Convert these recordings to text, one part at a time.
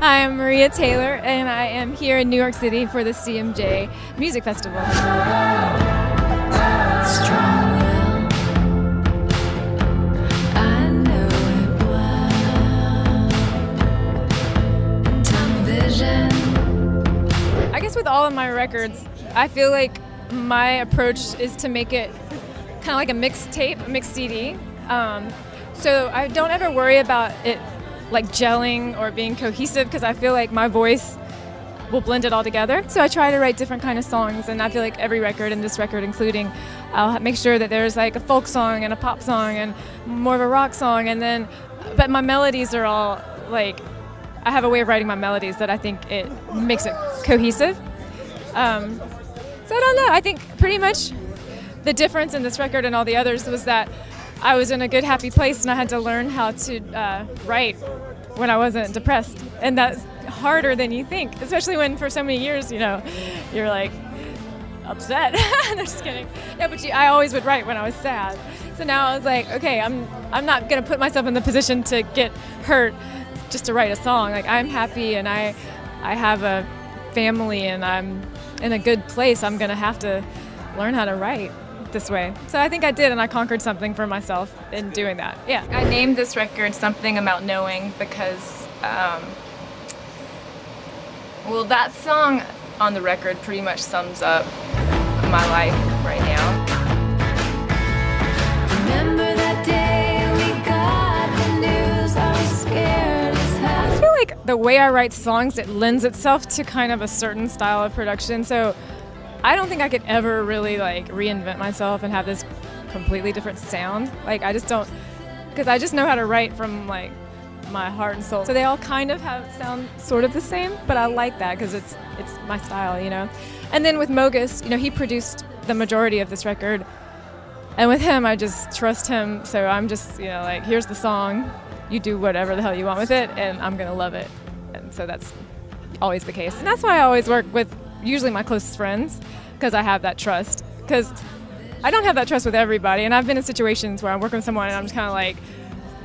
Hi, I'm Maria Taylor, and I am here in New York City for the CMJ Music Festival. I guess with all of my records, I feel like my approach is to make it kind of like a mixtape, a mixed CD. So I don't ever worry about it like gelling or being cohesive because I feel like my voice will blend it all together. So I try to write different kind of songs, and I feel like every record, and this record including, I'll make sure that there's like a folk song and a pop song and more of a rock song, and then, but my melodies are all like, I have a way of writing my melodies that I think it makes it cohesive. So I don't know, I think pretty much the difference in this record and all the others was that I was in a good, happy place, and I had to learn how to write when I wasn't depressed. And that's harder than you think, especially when for so many years, you know, you're like upset. I'm just kidding. Yeah, but I always would write when I was sad. So now I was like, okay, I'm not going to put myself in the position to get hurt just to write a song. Like, I'm happy, and I have a family, and I'm in a good place. I'm going to have to learn how to write this way. So I think I did, and I conquered something for myself in doing that. Yeah. I named this record Something About Knowing because, well, that song on the record pretty much sums up my life right now. Remember that day we got the news, I was scared as hell. I feel like the way I write songs, it lends itself to kind of a certain style of production. So I don't think I could ever really like reinvent myself and have this completely different sound. Like, I just don't, because I just know how to write from like my heart and soul. So they all kind of sound sort of the same, but I like that because it's my style, you know. And then with Mogus, you know, he produced the majority of this record, and with him, I just trust him. So I'm just, you know, like, here's the song, you do whatever the hell you want with it, and I'm gonna love it. And so that's always the case, and that's why I always work with usually my closest friends, because I have that trust. Because I don't have that trust with everybody, and I've been in situations where I'm working with someone and I'm just kind of like,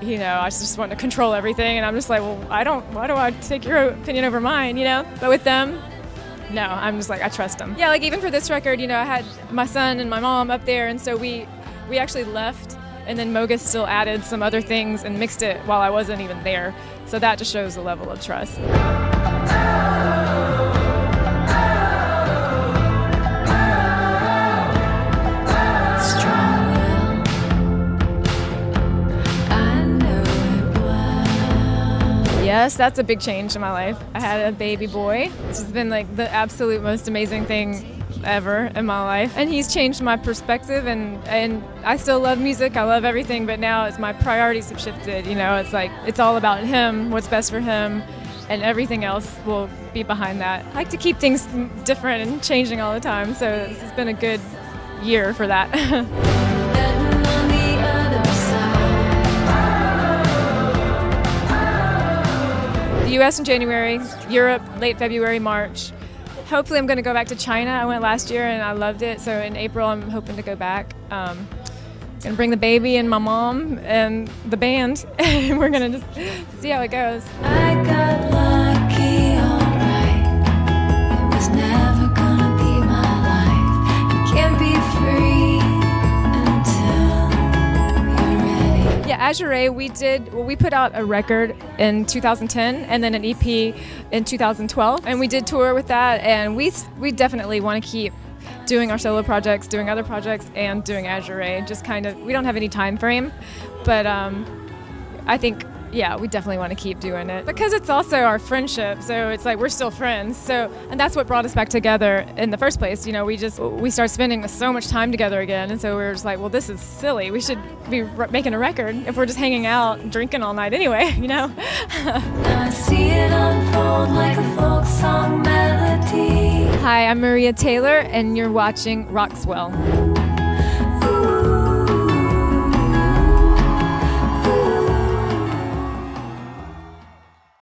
you know, I just want to control everything, and I'm just like, well, why do I take your opinion over mine, you know? But with them, no, I'm just like, I trust them. Yeah, like even for this record, you know, I had my son and my mom up there, and so we actually left, and then Mogus still added some other things and mixed it while I wasn't even there. So that just shows the level of trust. Yes, that's a big change in my life. I had a baby boy. This has been like the absolute most amazing thing ever in my life. And he's changed my perspective, and I still love music, I love everything, but now my priorities have shifted, you know. It's like, it's all about him, what's best for him, and everything else will be behind that. I like to keep things different and changing all the time, so this has been a good year for that. The US in January, Europe late February, March. Hopefully I'm going to go back to China. I went last year and I loved it, so in April I'm hoping to go back. Going to bring the baby and my mom and the band, and we're going to just see how it goes. I got lucky, alright. It was never going to be my life. You can't be free until you're ready. Yeah, Azure Ray, we put out a record in 2010 and then an EP in 2012, and we did tour with that, and we definitely want to keep doing our solo projects, doing other projects, and doing Azure Ray. Just kind of, we don't have any time frame, but I think, yeah, we definitely want to keep doing it because it's also our friendship. So it's like we're still friends. So, and that's what brought us back together in the first place. You know, we started spending so much time together again, and so we were just like, well, this is silly. We should be making a record if we're just hanging out and drinking all night anyway. You know. I see it unfold like a folk song melody. Hi, I'm Maria Taylor, and you're watching Roxwel.